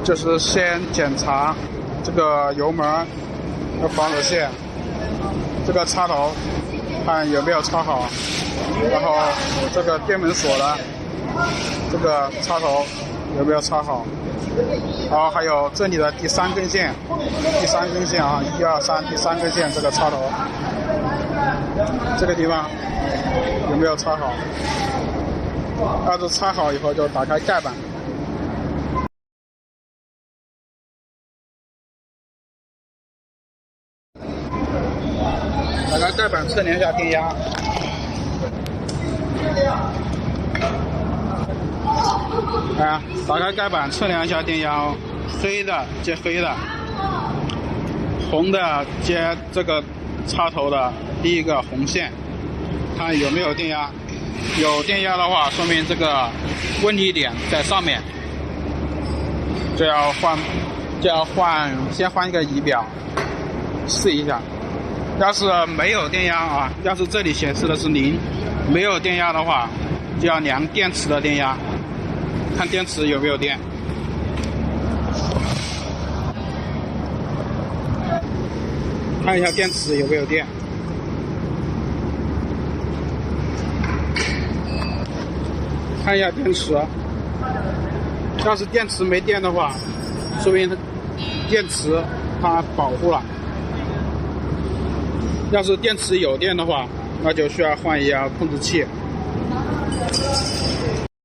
就是先检查这个油门和防火线，这个插头看有没有插好，然后这个电门锁的这个插头有没有插好，然后还有这里的第三根线啊，1、2、3第三根线这个插头，这个地方有没有插好？要是插好以后，就打开盖板。打开盖板，测量一下电压。打开盖板，测量一下电压哦。黑的接黑的，红的接这个插头的第一个红线，看有没有电压。有电压的话，说明这个问题点在上面，就要先换一个仪表试一下。要是没有电压啊，要是这里显示的是0，没有电压的话，就要量电池的电压，看电池有没有电。看一下电池有没有电。看一下电池，要是电池没电的话，说明电池它保护了。要是电池有电的话，那就需要换一下控制器。